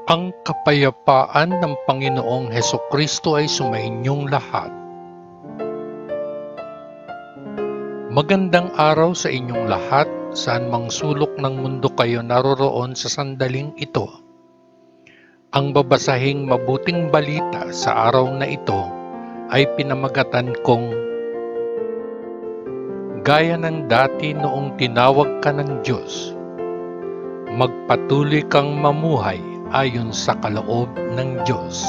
Ang kapayapaan ng Panginoong Hesukristo ay sumainyong lahat. Magandang araw sa inyong lahat, saan mang sulok ng mundo kayo naroroon sa sandaling ito. Ang babasahing mabuting balita sa araw na ito ay pinamagatan kong gaya ng dati noong tinawag ka ng Diyos. Magpatuloy kang mamuhay ayon sa kaloob ng Diyos.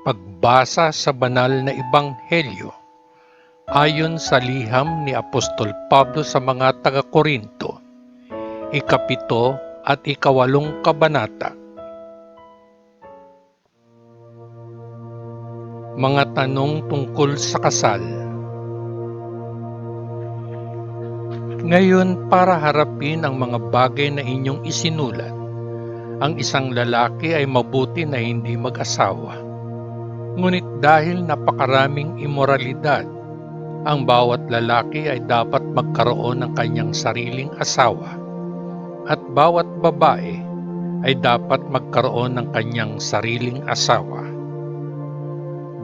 Pagbasa sa banal na ebanghelyo ayon sa liham ni Apostol Pablo sa mga taga-Korinto, ikapito at ikawalong kabanata. Mga tanong tungkol sa kasal. Ngayon, para harapin ang mga bagay na inyong isinulat, ang isang lalaki ay mabuti na hindi mag-asawa. Ngunit dahil napakaraming imoralidad, ang bawat lalaki ay dapat magkaroon ng kanyang sariling asawa, at bawat babae ay dapat magkaroon ng kanyang sariling asawa.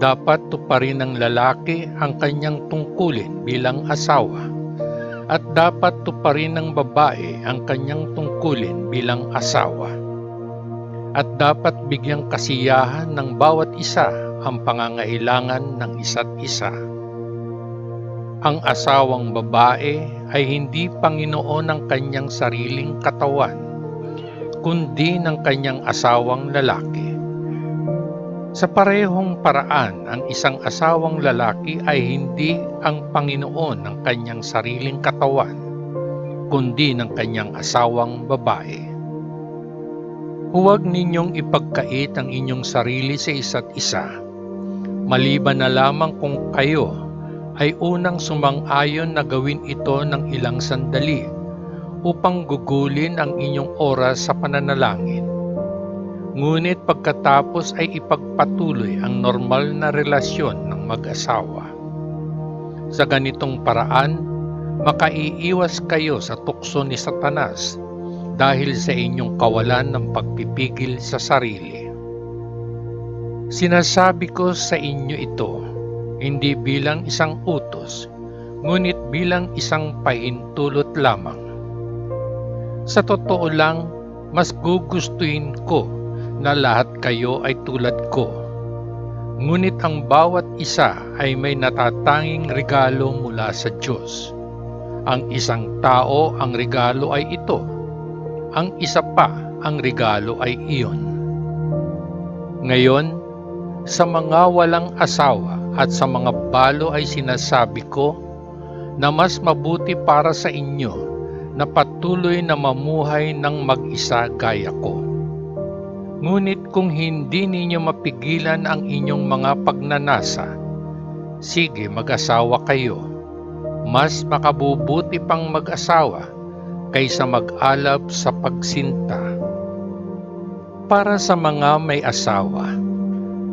Dapat tuparin ng lalaki ang kanyang tungkulin bilang asawa, at dapat tuparin ng babae ang kanyang tungkulin bilang asawa. At dapat bigyang kasiyahan ng bawat isa ang pangangailangan ng isa't isa. Ang asawang babae ay hindi Panginoon ng kanyang sariling katawan, kundi ng kanyang asawang lalaki. Sa parehong paraan, ang isang asawang lalaki ay hindi ang Panginoon ng kanyang sariling katawan, kundi ng kanyang asawang babae. Huwag ninyong ipagkait ang inyong sarili sa isa't isa, maliban na lamang kung kayo ay unang sumang-ayon na gawin ito ng ilang sandali upang gugulin ang inyong oras sa pananalangin. Ngunit pagkatapos ay ipagpatuloy ang normal na relasyon ng mag-asawa. Sa ganitong paraan, makaiiwas kayo sa tukso ni Satanas dahil sa inyong kawalan ng pagpipigil sa sarili. Sinasabi ko sa inyo ito, hindi bilang isang utos, ngunit bilang isang pahintulot lamang. Sa totoo lang, mas gugustuhin ko na lahat kayo ay tulad ko. Ngunit ang bawat isa ay may natatanging regalo mula sa Diyos. Ang isang tao ang regalo ay ito. Ang isa pa ang regalo ay iyon. Ngayon, sa mga walang asawa at sa mga balo ay sinasabi ko na mas mabuti para sa inyo na patuloy na mamuhay ng mag-isa gaya ko. Ngunit kung hindi ninyo mapigilan ang inyong mga pagnanasa, sige, mag-asawa kayo. Mas makabubuti pang mag-asawa kaysa mag-alab sa pagsinta. Para sa mga may asawa,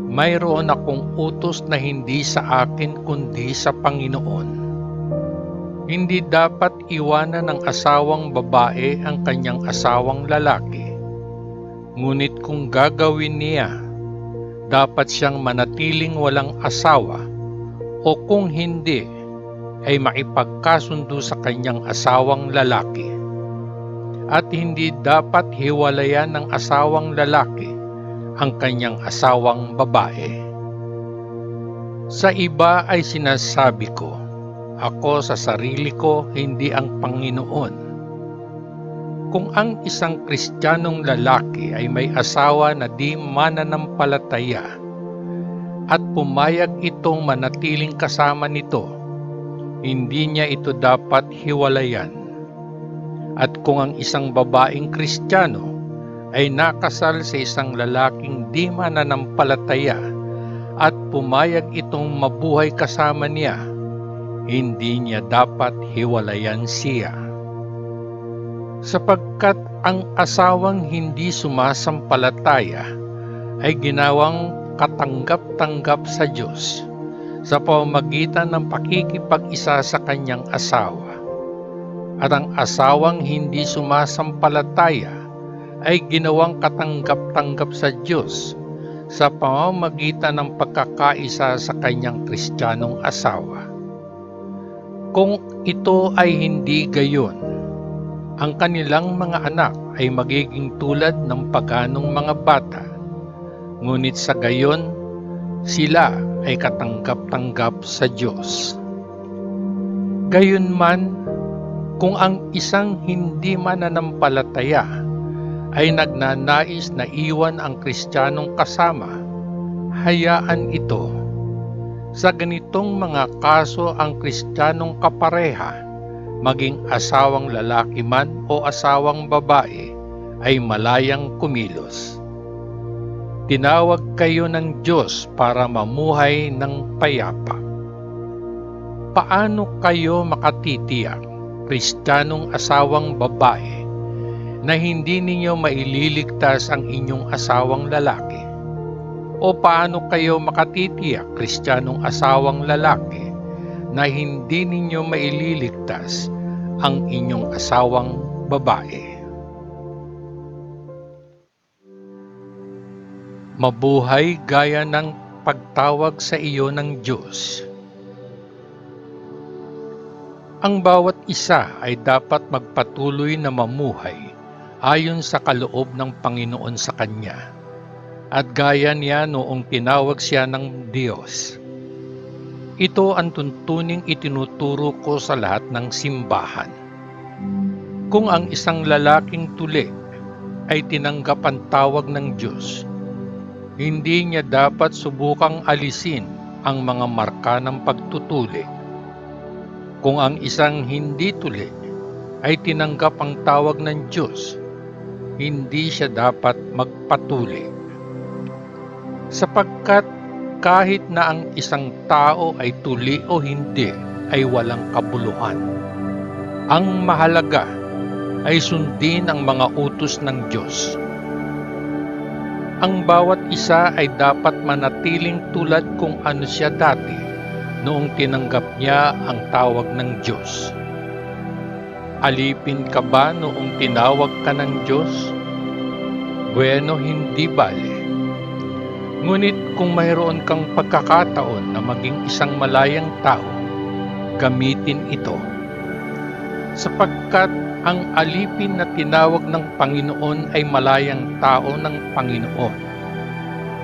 mayroon akong utos na hindi sa akin kundi sa Panginoon. Hindi dapat iwanan ng asawang babae ang kanyang asawang lalaki. Ngunit kung gagawin niya, dapat siyang manatiling walang asawa, o kung hindi, ay maipagkasundo sa kanyang asawang lalaki. At hindi dapat hiwalayan ng asawang lalaki ang kanyang asawang babae. Sa iba ay sinasabi ko, ako sa sarili ko, hindi ang Panginoon. Kung ang isang Kristiyanong lalaki ay may asawa na di mananampalataya at pumayag itong manatiling kasama nito, hindi niya ito dapat hiwalayan. At kung ang isang babaeng Kristiyano ay nakasal sa isang lalaking di mananampalataya at pumayag itong mabuhay kasama niya, hindi niya dapat hiwalayan siya. Sapagkat ang asawang hindi sumasampalataya ay ginawang katanggap-tanggap sa Diyos sa pamamagitan ng pakikipag-isa sa kanyang asawa. at ang asawang hindi sumasampalataya ay ginawang katanggap-tanggap sa Diyos sa pamamagitan ng pagkakaisa sa kanyang Kristiyanong asawa. Kung ito ay hindi gayon, ang kanilang mga anak ay magiging tulad ng paganong mga bata, ngunit sa gayon, sila ay katanggap-tanggap sa Diyos. Gayunman, kung ang isang hindi mananampalataya ay nagnanais na iwan ang Kristiyanong kasama, hayaan ito. Sa ganitong mga kaso, ang Kristiyanong kapareha, maging asawang lalaki man o asawang babae, ay malayang kumilos. Tinawag kayo ng Diyos para mamuhay ng payapa. Paano kayo makatitiyak, Kristiyanong asawang babae, na hindi ninyo maililigtas ang inyong asawang lalaki? O paano kayo makatitiyak, Kristiyanong asawang lalaki, na hindi ninyo maililigtas ang inyong asawang babae? Mabuhay gaya ng pagtawag sa iyo ng Diyos. Ang bawat isa ay dapat magpatuloy na mamuhay ayon sa kaloob ng Panginoon sa kanya, at gaya niya noong tinawag siya ng Diyos. Ito ang tuntuning itinuturo ko sa lahat ng simbahan. Kung ang isang lalaking tuli ay tinanggap ang tawag ng Diyos, hindi niya dapat subukang alisin ang mga marka ng pagtutuli. Kung ang isang hindi tuli ay tinanggap ang tawag ng Diyos, hindi siya dapat magpatuli. Sapagkat kahit na ang isang tao ay tuli o hindi, ay walang kabuluhan. Ang mahalaga ay sundin ang mga utos ng Diyos. Ang bawat isa ay dapat manatiling tulad kung ano siya dati noong tinanggap niya ang tawag ng Diyos. Alipin ka ba noong tinawag ka ng Diyos? Bueno, hindi bale. Ngunit kung mayroon kang pagkakataon na maging isang malayang tao, gamitin ito. Sapagkat ang alipin na tinawag ng Panginoon ay malayang tao ng Panginoon.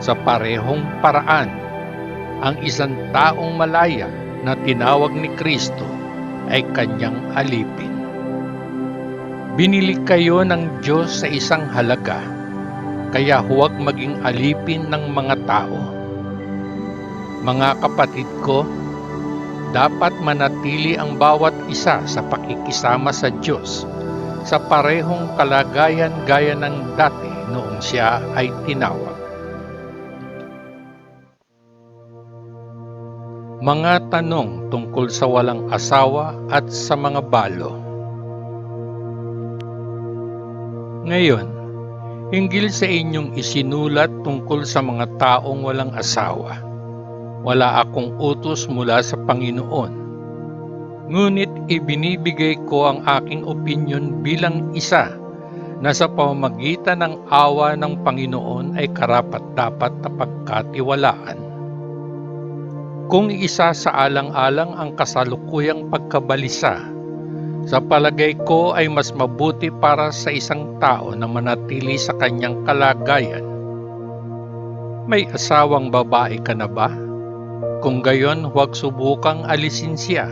Sa parehong paraan, ang isang taong malaya na tinawag ni Kristo ay kanyang alipin. Binili kayo ng Diyos sa isang halaga, kaya huwag maging alipin ng mga tao. Mga kapatid ko, dapat manatili ang bawat isa sa pakikisama sa Diyos sa parehong kalagayan gaya ng dati noong siya ay tinawag. Mga tanong tungkol sa walang asawa at sa mga balo. Ngayon, hinggil sa inyong isinulat tungkol sa mga taong walang asawa. Wala akong utos mula sa Panginoon. Ngunit ibinibigay ko ang aking opinyon bilang isa na sa pamamagitan ng awa ng Panginoon ay karapat-dapat na pagkatiwalaan. Kung isa sa alang-alang ang kasalukuyang pagkabalisa, sa palagay ko ay mas mabuti para sa isang tao na manatili sa kanyang kalagayan. May asawang babae ka na ba? Kung gayon, huwag subukang alisin siya.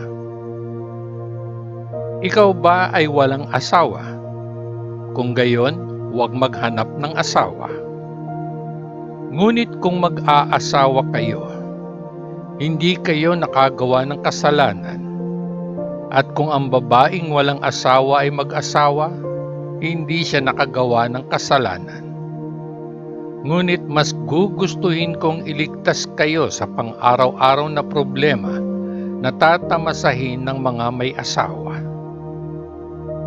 Ikaw ba ay walang asawa? Kung gayon, huwag maghanap ng asawa. Ngunit kung mag-aasawa kayo, hindi kayo nakagawa ng kasalanan. At kung ang babaeng walang asawa ay mag-asawa, hindi siya nakagawa ng kasalanan. Ngunit mas gugustuhin kong iligtas kayo sa pang-araw-araw na problema na tatamasahin ng mga may asawa.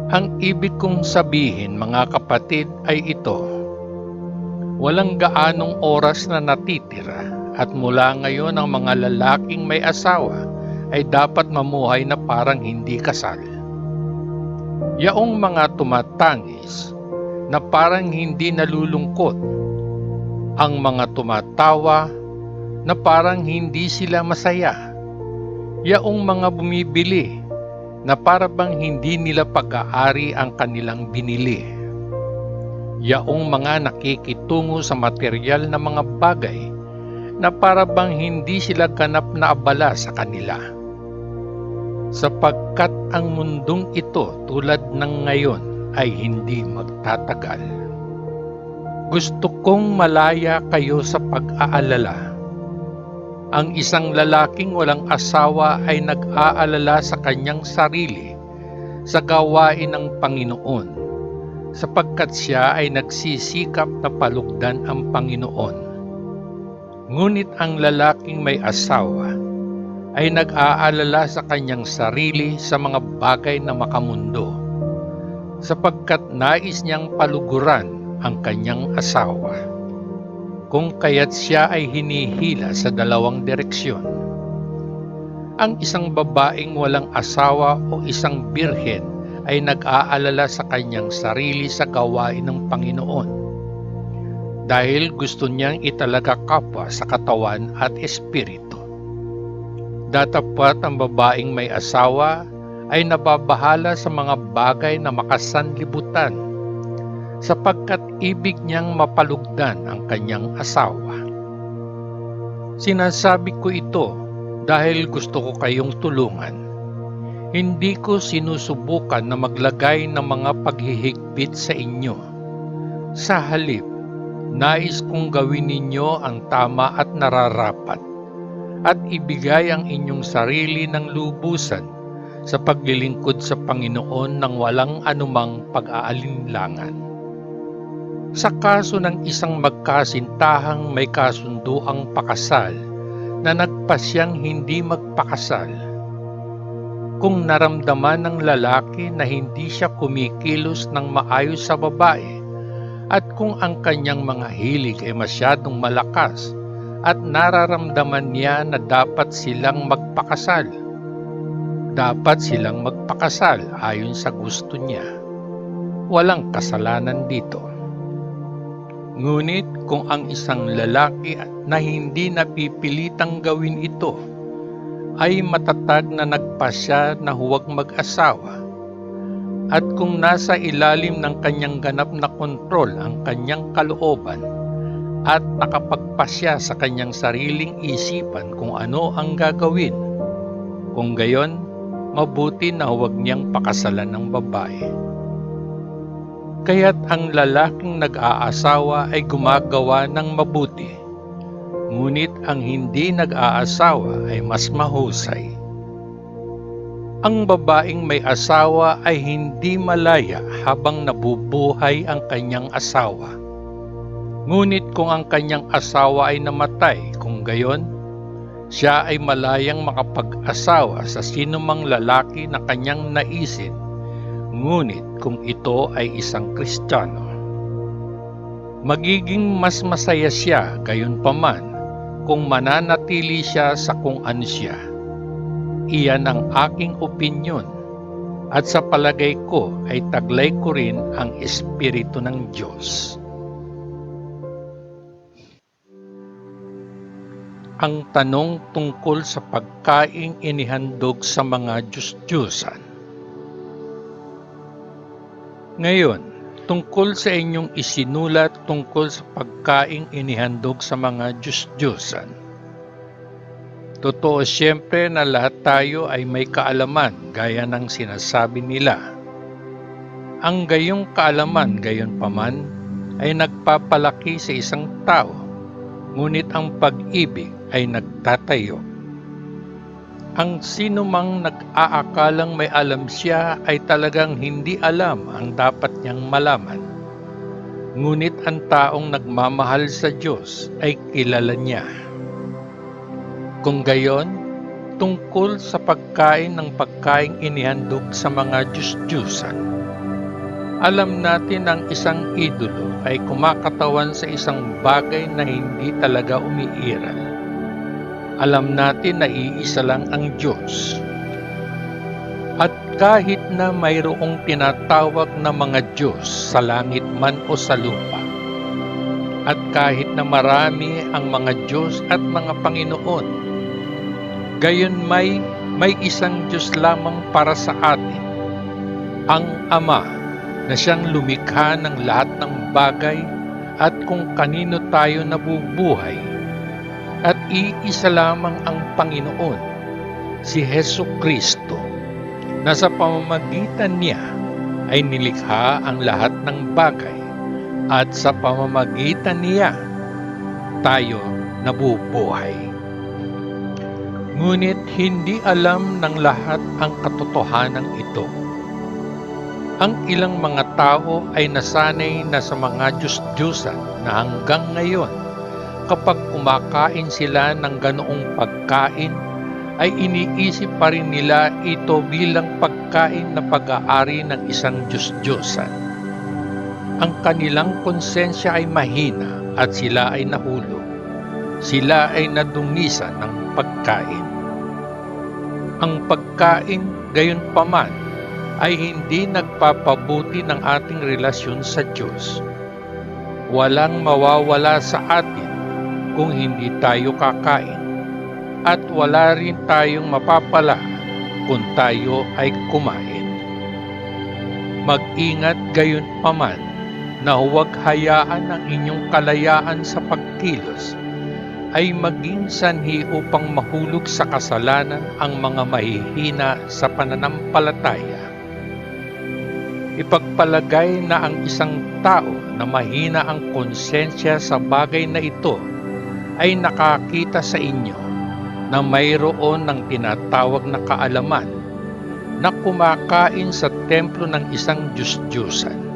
Ang ibig kong sabihin, mga kapatid, ay ito: walang gaanong oras na natitira, at mula ngayon ang mga lalaking may asawa ay dapat mamuhay na parang hindi kasal. Yaong mga tumatangis na parang hindi nalulungkot, ang mga tumatawa na parang hindi sila masaya, yaong mga bumibili na parang hindi nila pag-aari ang kanilang binili, yaong mga nakikitungo sa material na mga bagay na parang hindi sila ganap na abala sa kanila. Sapagkat ang mundong ito tulad ng ngayon ay hindi magtatagal. Gusto kong malaya kayo sa pag-aalala. Ang isang lalaking walang asawa ay nag-aalala sa kanyang sarili sa gawain ng Panginoon, sapagkat siya ay nagsisikap na palugdan ang Panginoon. Ngunit ang lalaking may asawa ay nag-aalala sa kanyang sarili sa mga bagay na makamundo, sapagkat nais niyang paluguran ang kanyang asawa, kung kaya't siya ay hinihila sa dalawang direksyon. Ang isang babaeng walang asawa o isang birhen ay nag-aalala sa kanyang sarili sa gawain ng Panginoon, dahil gusto niyang italaga kapwa sa katawan at espiritu. Datapwat ang babaeng may asawa ay nababahala sa mga bagay na makasanlibutan, sapagkat ibig niyang mapalugdan ang kanyang asawa. Sinasabi ko ito dahil gusto ko kayong tulungan. Hindi ko sinusubukan na maglagay ng mga paghihigpit sa inyo. Sa halip, nais kong gawin ninyo ang tama at nararapat, at ibigay ang inyong sarili ng lubusan sa paglilingkod sa Panginoon ng walang anumang pag-aalinlangan. Sa kaso ng isang magkasintahang may kasunduang pakasal na nagpasyang hindi magpakasal, kung naramdaman ng lalaki na hindi siya kumikilos ng maayos sa babae, at kung ang kanyang mga hilig ay masyadong malakas, at nararamdaman niya na dapat silang magpakasal ayon sa gusto niya. Walang kasalanan dito. Ngunit kung ang isang lalaki na hindi napipilitang gawin ito ay matatag na nagpasya na huwag mag-asawa, at kung nasa ilalim ng kanyang ganap na kontrol ang kanyang kalooban, at nakapagpasya sa kanyang sariling isipan kung ano ang gagawin, kung gayon, mabuti na huwag niyang pakasalan ng babae. Kaya't ang lalaking nag-aasawa ay gumagawa ng mabuti, ngunit ang hindi nag-aasawa ay mas mahusay. Ang babaeng may asawa ay hindi malaya habang nabubuhay ang kanyang asawa. Ngunit kung ang kanyang asawa ay namatay, kung gayon, siya ay malayang makapag-asawa sa sinumang lalaki na kanyang naisin, ngunit kung ito ay isang Kristiyano. Magiging mas masaya siya gayunpaman kung mananatili siya sa kung ano siya. Iyan ang aking opinyon, at sa palagay ko ay taglay ko rin ang Espiritu ng Diyos. Ang tanong tungkol sa pagkaing inihandog sa mga Diyos-Diyosan. Ngayon, tungkol sa inyong isinulat tungkol sa pagkaing inihandog sa mga Diyos-Diyosan. Totoo siyempre na lahat tayo ay may kaalaman gaya ng sinasabi nila. Ang gayong kaalaman gayunpaman ay nagpapalaki sa isang tao, ngunit ang pag-ibig ay nagtatayo. Ang sino mang nag-aakalang may alam siya ay talagang hindi alam ang dapat niyang malaman. Ngunit ang taong nagmamahal sa Diyos ay kilala niya. Kung gayon, tungkol sa pagkain ng pagkaing inihandog sa mga Diyos-Diyusan, alam natin ang isang idolo ay kumakatawan sa isang bagay na hindi talaga umiiral. Alam natin na iisa lang ang Diyos. At kahit na mayroong tinatawag na mga Diyos sa langit man o sa lupa, at kahit na marami ang mga Diyos at mga Panginoon, gayon may isang Diyos lamang para sa atin, ang Ama, na siyang lumikha ng lahat ng bagay at kung kanino tayo nabubuhay, at iisa lamang ang Panginoon, si Jesucristo, na sa pamamagitan niya ay nilikha ang lahat ng bagay at sa pamamagitan niya tayo nabubuhay. Ngunit hindi alam ng lahat ang katotohanan ito. Ang ilang mga tao ay nasanay na sa mga Diyos-Diyosan na hanggang ngayon, kapag kumakain sila ng ganoong pagkain, ay iniisip pa rin nila ito bilang pagkain na pag-aari ng isang Diyos-Diyosan. Ang kanilang konsensya ay mahina at sila ay nahulog. Sila ay nadungisan ng pagkain. Ang pagkain, gayon paman, ay hindi nagpapabuti ng ating relasyon sa Diyos. Walang mawawala sa atin kung hindi tayo kakain. At wala rin tayong mapapala kung tayo ay kumain. Mag-ingat gayon paman na huwag hayaan ang inyong kalayaan sa pagkilos ay maging sanhi upang mahulog sa kasalanan ang mga mahihina sa pananampalataya. Ipagpalagay na ang isang tao na mahina ang konsensya sa bagay na ito ay nakakita sa inyo na mayroon ng tinatawag na kaalaman na kumakain sa templo ng isang Diyos-Diyosan.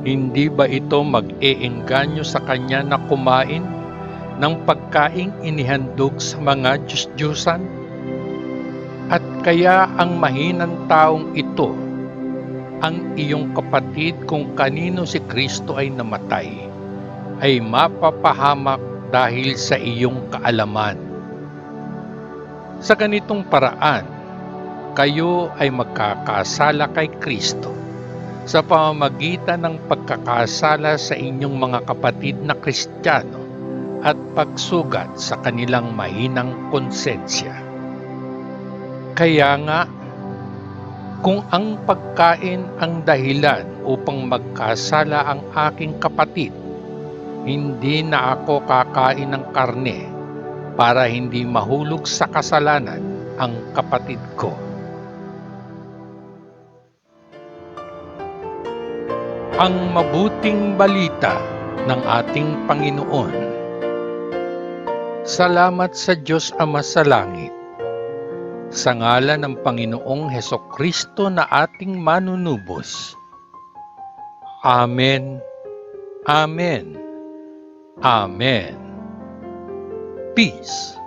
Hindi ba ito mag-eengganyo sa kanya na kumain ng pagkaing inihandog sa mga Diyos-Diyosan? At kaya ang mahinang taong ito, ang iyong kapatid kung kanino si Kristo ay namatay, ay mapapahamak dahil sa iyong kaalaman. Sa ganitong paraan, kayo ay magkakasala kay Kristo sa pamamagitan ng pagkakasala sa inyong mga kapatid na Kristiyano at pagsugat sa kanilang mahinang konsensya. Kaya nga, kung ang pagkain ang dahilan upang magkasala ang aking kapatid, hindi na ako kakain ng karne para hindi mahulog sa kasalanan ang kapatid ko. Ang mabuting balita ng ating Panginoon. Salamat sa Diyos Ama sa langit. Sa ngalan ng Panginoong Hesukristo na ating manunubos. Amen. Amen. Amen. Peace.